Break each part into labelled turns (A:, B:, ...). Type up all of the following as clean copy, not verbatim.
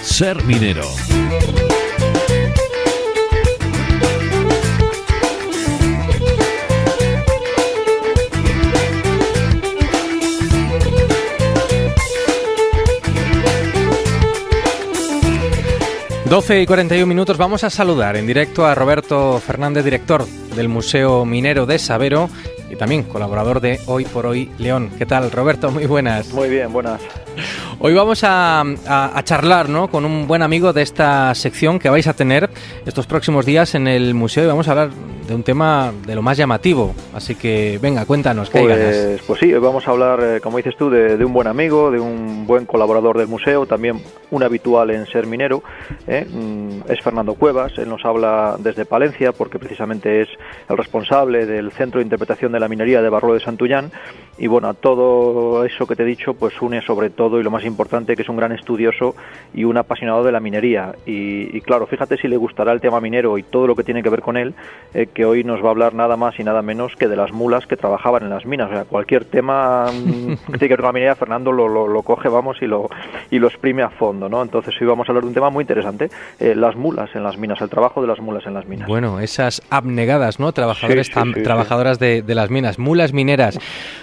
A: Ser minero.
B: Doce y 41 minutos. Vamos a saludar en directo a Roberto Fernández, director del Museo Minero de Sabero y también colaborador de Hoy por Hoy León. ¿Qué tal, Roberto? Muy buenas.
C: Muy bien, buenas.
B: Hoy vamos a charlar, ¿no?, con un buen amigo de esta sección que vais a tener estos próximos días en el museo, y vamos a hablar de un tema de lo más llamativo. Así que, venga, cuéntanos, ¿qué hay ganas?
C: Pues sí, hoy vamos a hablar, como dices tú, de un buen amigo, de un buen colaborador del museo, también un habitual en Ser Minero, es Fernando Cuevas. Él nos habla desde Palencia, porque precisamente es el responsable del Centro de Interpretación de la Minería de Barruelo de Santullán, y bueno, a todo eso que te he dicho, pues une sobre todo, y lo más importante, que es un gran estudioso y un apasionado de la minería. Y claro, fíjate si le gustará el tema minero y todo lo que tiene que ver con él, que hoy nos va a hablar nada más y nada menos que de las mulas que trabajaban en las minas. O sea, cualquier tema que tiene que ver con la minería, Fernando lo coge, vamos, y lo exprime a fondo, ¿no? Entonces hoy vamos a hablar de un tema muy interesante, las mulas en las minas, el trabajo de las mulas en las minas.
B: Bueno, esas abnegadas, ¿no?, trabajadoras
C: sí.
B: de las minas, mulas mineras.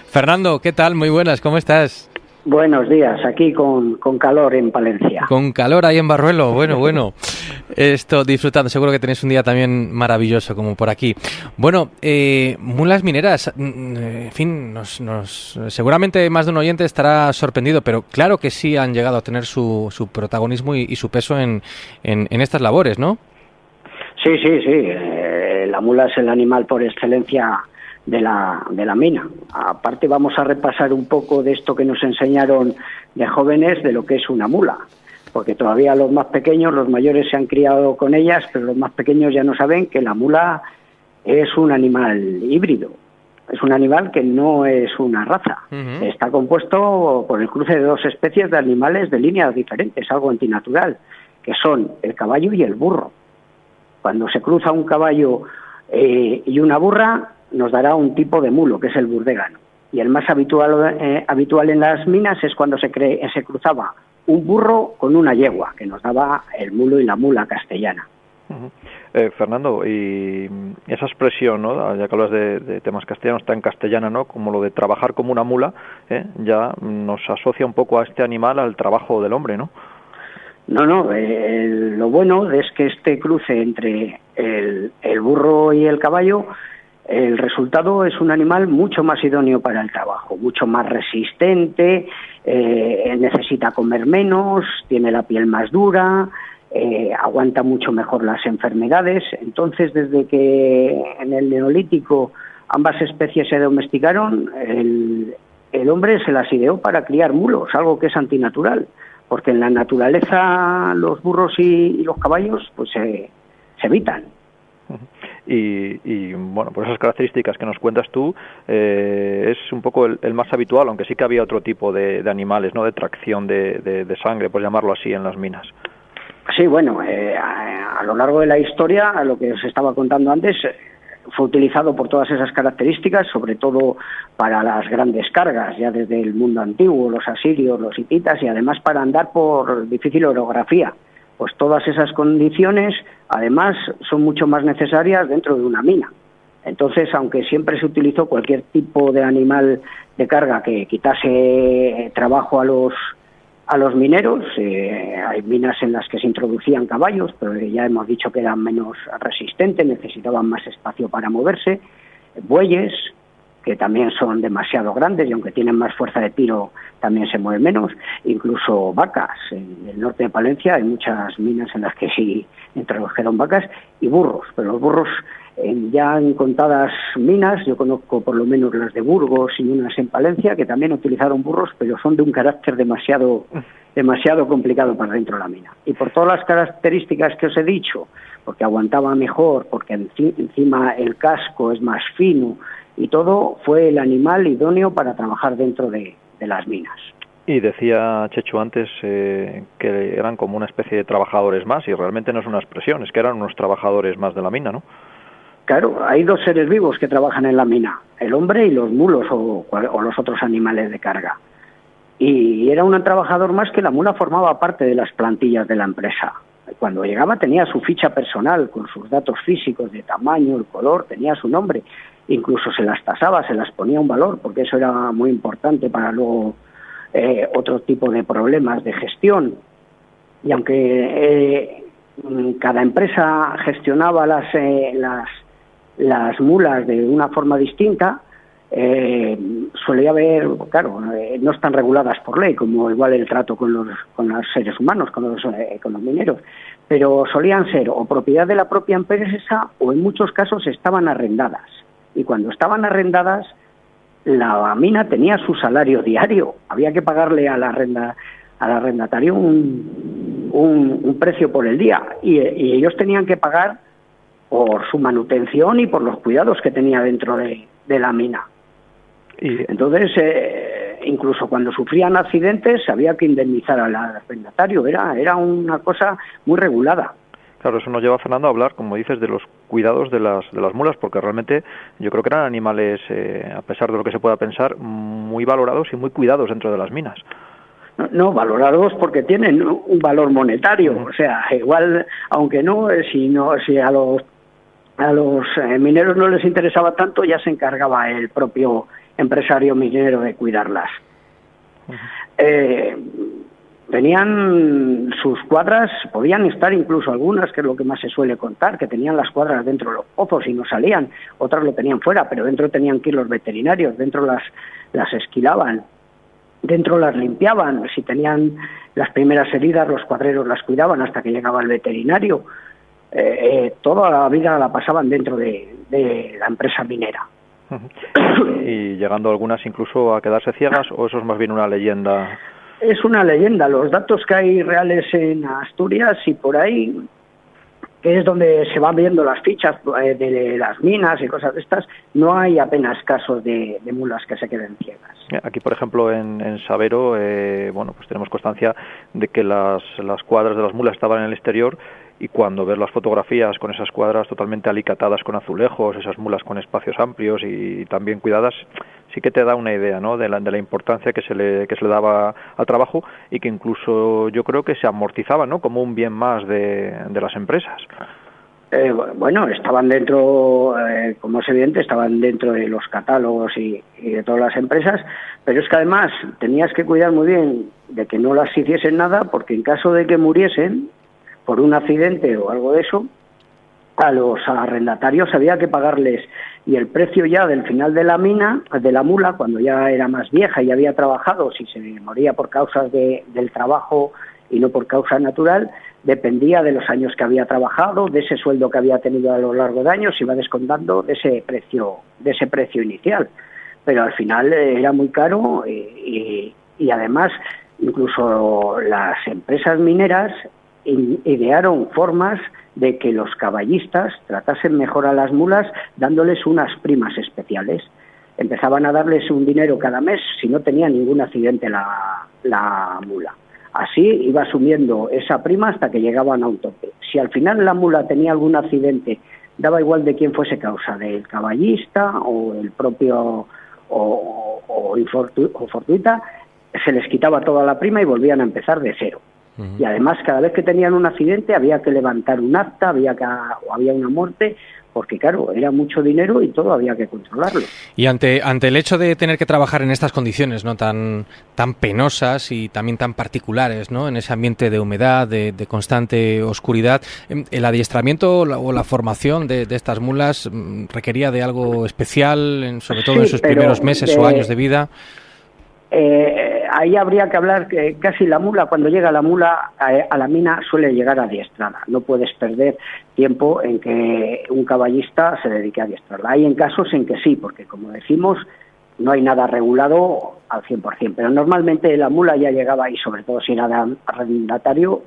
B: Fernando, ¿qué tal? Muy buenas, ¿cómo estás?
D: Buenos días, aquí con calor en Palencia.
B: Con calor ahí en Barruelo, bueno. Esto, disfrutando, seguro que tenéis un día también maravilloso, como por aquí. Bueno, mulas mineras, en fin, seguramente más de un oyente estará sorprendido, pero claro que sí han llegado a tener su protagonismo y su peso en estas labores, ¿no?
D: Sí. La mula es el animal por excelencia de la mina. Aparte, vamos a repasar un poco de esto que nos enseñaron de jóvenes, de lo que es una mula, porque todavía los más pequeños, los mayores se han criado con ellas, pero los más pequeños ya no saben que la mula es un animal híbrido, es un animal que no es una raza. Uh-huh. Está compuesto por el cruce de dos especies de animales de líneas diferentes, algo antinatural, que son el caballo y el burro. Cuando se cruza un caballo y una burra, nos dará un tipo de mulo, que es el burdégano. Y el más habitual en las minas es cuando se cruzaba un burro con una yegua, que nos daba el mulo y la mula castellana.
C: Uh-huh. Fernando, y esa expresión, ¿no?, ya que hablas de temas castellanos, está en castellana, ¿no?, como lo de trabajar como una mula, ya nos asocia un poco a este animal al trabajo del hombre, ¿no?
D: No, lo bueno es que este cruce entre el burro y el caballo, el resultado es un animal mucho más idóneo para el trabajo, mucho más resistente, necesita comer menos, tiene la piel más dura, aguanta mucho mejor las enfermedades. Entonces, desde que en el Neolítico ambas especies se domesticaron, el hombre se las ideó para criar mulos, algo que es antinatural, porque en la naturaleza los burros y los caballos pues se evitan.
C: Y bueno, por esas características que nos cuentas tú, es un poco el más habitual, aunque sí que había otro tipo de animales, ¿no?, de tracción de sangre, por llamarlo así, en las minas.
D: Sí, bueno, a lo largo de la historia, lo que os estaba contando antes, fue utilizado por todas esas características, sobre todo para las grandes cargas, ya desde el mundo antiguo, los asirios, los hititas, y además para andar por difícil orografía. Pues todas esas condiciones, además, son mucho más necesarias dentro de una mina. Entonces, aunque siempre se utilizó cualquier tipo de animal de carga que quitase trabajo a los mineros, hay minas en las que se introducían caballos, pero ya hemos dicho que eran menos resistentes, necesitaban más espacio para moverse, bueyes, que también son demasiado grandes y aunque tienen más fuerza de tiro también se mueven menos, incluso vacas. En el norte de Palencia hay muchas minas en las que sí introdujeron vacas, y burros, pero los burros ya en contadas minas, yo conozco por lo menos las de Burgos y unas en Palencia que también utilizaron burros, pero son de un carácter demasiado complicado para dentro de la mina. Y por todas las características que os he dicho, porque aguantaba mejor, porque encima el casco es más fino y todo, fue el animal idóneo para trabajar dentro de las minas.
C: Y decía Chechu antes que eran como una especie de trabajadores más, y realmente no es una expresión, es que eran unos trabajadores más de la mina, ¿no?
D: Claro, hay dos seres vivos que trabajan en la mina, el hombre y los mulos o los otros animales de carga. Y era un trabajador más que la mula formaba parte de las plantillas de la empresa. Cuando llegaba tenía su ficha personal con sus datos físicos de tamaño, el color, tenía su nombre. Incluso se las tasaba, se las ponía un valor, porque eso era muy importante para luego otro tipo de problemas de gestión. Y aunque cada empresa gestionaba las mulas de una forma distinta, solía haber, claro, no están reguladas por ley, como igual el trato con los seres humanos, con los mineros, pero solían ser o propiedad de la propia empresa o en muchos casos estaban arrendadas. Y cuando estaban arrendadas, la mina tenía su salario diario, había que pagarle al arrendatario un precio por el día, y ellos tenían que pagar por su manutención y por los cuidados que tenía dentro de la mina. Y entonces, incluso cuando sufrían accidentes, había que indemnizar al arrendatario. Era una cosa muy regulada.
C: Claro, eso nos lleva, Fernando, a hablar, como dices, de los cuidados de las mulas, porque realmente yo creo que eran animales, a pesar de lo que se pueda pensar, muy valorados y muy cuidados dentro de las minas.
D: No, valorados porque tienen un valor monetario. O sea, igual, aunque no, si a los mineros no les interesaba tanto, ya se encargaba el propio empresario minero de cuidarlas. Tenían sus cuadras, podían estar incluso algunas, que es lo que más se suele contar, que tenían las cuadras dentro de los pozos y no salían, otras lo tenían fuera, pero dentro tenían que ir los veterinarios, dentro las esquilaban, dentro las limpiaban, si tenían las primeras heridas los cuadreros las cuidaban hasta que llegaba el veterinario. Toda la vida la pasaban dentro de la empresa minera.
C: Y llegando algunas incluso a quedarse ciegas, ¿o eso es más bien una leyenda?
D: Es una leyenda. Los datos que hay reales en Asturias y por ahí, que es donde se van viendo las fichas de las minas y cosas de estas, no hay apenas casos de mulas que se queden ciegas.
C: Aquí, por ejemplo, en Sabero, bueno, pues tenemos constancia de que las cuadras de las mulas estaban en el exterior, y cuando ves las fotografías con esas cuadras totalmente alicatadas con azulejos, esas mulas con espacios amplios y también cuidadas, sí que te da una idea, ¿no?, de la importancia que se le daba al trabajo, y que incluso yo creo que se amortizaba, ¿no?, como un bien más de las empresas.
D: Bueno, estaban dentro, como es evidente, estaban dentro de los catálogos y de todas las empresas, pero es que además tenías que cuidar muy bien de que no las hiciesen nada, porque en caso de que muriesen por un accidente o algo de eso, a los arrendatarios había que pagarles, y el precio ya del final de la mina, de la mula, cuando ya era más vieja y había trabajado, si se moría por causas del trabajo y no por causa natural, dependía de los años que había trabajado, de ese sueldo que había tenido a lo largo de años, se iba descontando de ese precio inicial. Pero al final era muy caro y además incluso las empresas mineras idearon formas de que los caballistas tratasen mejor a las mulas dándoles unas primas especiales. Empezaban a darles un dinero cada mes si no tenía ningún accidente la mula. Así iba asumiendo esa prima hasta que llegaban a un tope. Si al final la mula tenía algún accidente, daba igual de quién fuese causa, del caballista o el propio o fortuita, se les quitaba toda la prima y volvían a empezar de cero. Y además, cada vez que tenían un accidente había que levantar un acta, había una muerte, porque claro, era mucho dinero y todo había que controlarlo.
B: Y ante el hecho de tener que trabajar en estas condiciones, ¿no?, tan penosas y también tan particulares, ¿no?, en ese ambiente de humedad, de constante oscuridad, el adiestramiento o la formación de estas mulas requería de algo especial, sobre todo en sus primeros meses o años de vida.
D: Ahí habría que hablar que casi la mula, cuando llega la mula a la mina, suele llegar adiestrada. No puedes perder tiempo en que un caballista se dedique a adiestrarla. Hay en casos en que sí, porque como decimos, no hay nada regulado al 100%, pero normalmente la mula ya llegaba, y sobre todo si era de arrendatario,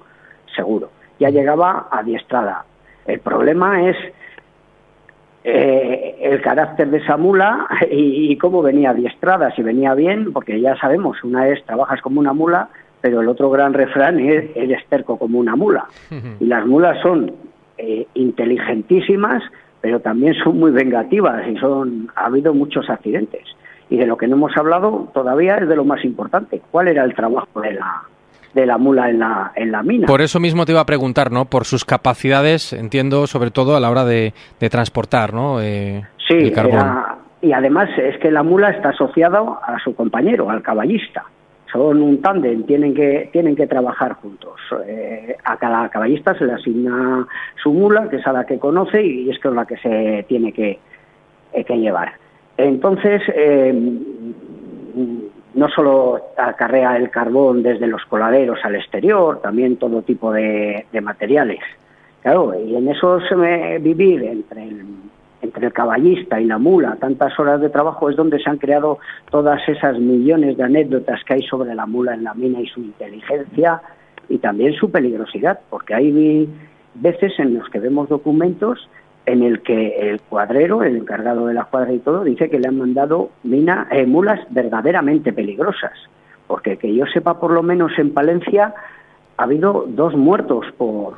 D: seguro, ya llegaba adiestrada. El problema es el carácter de esa mula y cómo venía adiestrada, si venía bien, porque ya sabemos, una es trabajas como una mula, pero el otro gran refrán es eres terco como una mula. Y las mulas son inteligentísimas, pero también son muy vengativas y ha habido muchos accidentes. Y de lo que no hemos hablado todavía es de lo más importante. ¿Cuál era el trabajo de la mula en la mina?
B: Por eso mismo te iba a preguntar, ¿no? Por sus capacidades, entiendo, sobre todo a la hora de transportar, ¿no?
D: Sí,
B: el carbón.
D: Y además es que la mula está asociada a su compañero, al caballista. Son un tándem, tienen que trabajar juntos. A cada caballista se le asigna su mula, que es a la que conoce y es con la que se tiene que llevar. Entonces, no solo acarrea el carbón desde los coladeros al exterior, también todo tipo de materiales. Claro, y en esos vivir entre el caballista y la mula, tantas horas de trabajo, es donde se han creado todas esas millones de anécdotas que hay sobre la mula en la mina y su inteligencia y también su peligrosidad, porque hay veces en los que vemos documentos en el que el cuadrero, el encargado de la cuadra y todo, dice que le han mandado mulas verdaderamente peligrosas, porque que yo sepa, por lo menos en Palencia ha habido 2 muertos por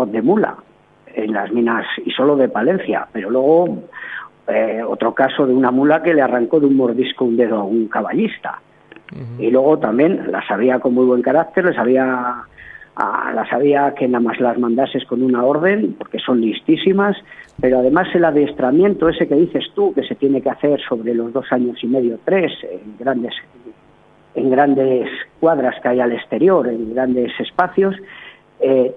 D: de mula en las minas, y solo de Palencia, pero luego otro caso de una mula que le arrancó de un mordisco un dedo a un caballista. Y luego también las había con muy buen carácter, las había que nada más las mandases con una orden, porque son listísimas, pero además el adiestramiento ese que dices tú, que se tiene que hacer sobre los 2 años y medio, 3, en grandes cuadras que hay al exterior, en grandes espacios,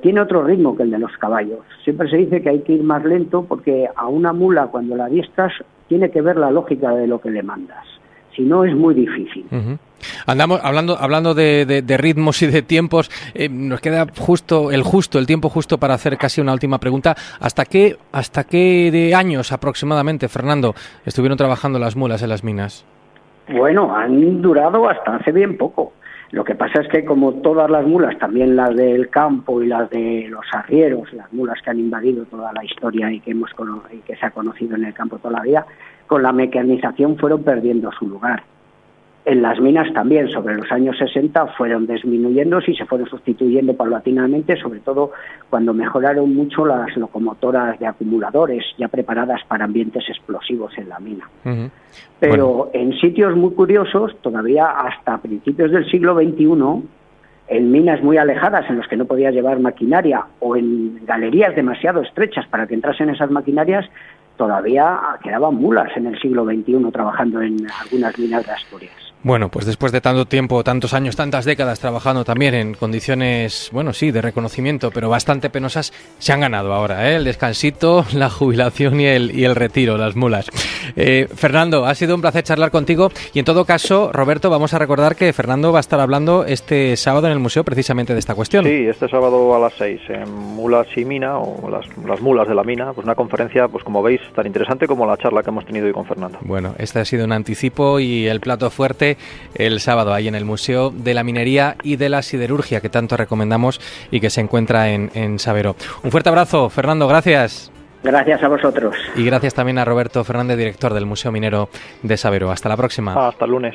D: tiene otro ritmo que el de los caballos. Siempre se dice que hay que ir más lento porque a una mula, cuando la adiestras, tiene que ver la lógica de lo que le mandas. Si no, es muy difícil.
B: Andamos hablando de ritmos y de tiempos. Nos queda el tiempo justo para hacer casi una última pregunta. ¿Hasta qué de años aproximadamente, Fernando, estuvieron trabajando las mulas en las minas?
D: Bueno, han durado hasta hace bien poco. Lo que pasa es que, como todas las mulas, también las del campo y las de los arrieros, las mulas que han invadido toda la historia y que se ha conocido en el campo toda la vida, con la mecanización fueron perdiendo su lugar. En las minas también, sobre los años 60, fueron disminuyendo y se fueron sustituyendo paulatinamente, sobre todo cuando mejoraron mucho las locomotoras de acumuladores, ya preparadas para ambientes explosivos en la mina. Pero en sitios muy curiosos, todavía hasta principios del siglo XXI, en minas muy alejadas en las que no podía llevar maquinaria o en galerías demasiado estrechas para que entrasen esas maquinarias, todavía quedaban mulas en el siglo XXI trabajando en algunas minas de Asturias.
B: Bueno, pues después de tanto tiempo, tantos años, tantas décadas trabajando también en condiciones, bueno, sí, de reconocimiento, pero bastante penosas, se han ganado ahora, el descansito, la jubilación y el retiro, las mulas. Fernando, ha sido un placer charlar contigo y en todo caso, Roberto, vamos a recordar que Fernando va a estar hablando este sábado en el museo precisamente de esta cuestión.
C: Sí, este sábado a las 6 en Mulas y Mina, o las mulas de la mina, pues una conferencia, pues como veis, tan interesante como la charla que hemos tenido hoy con Fernando.
B: Bueno, este ha sido un anticipo y el plato fuerte el sábado ahí en el Museo de la Minería y de la Siderurgia, que tanto recomendamos y que se encuentra en Sabero. Un fuerte abrazo, Fernando, gracias.
D: Gracias a vosotros.
B: Y gracias también a Roberto Fernández, director del Museo Minero de Sabero. Hasta la próxima.
C: Hasta el lunes.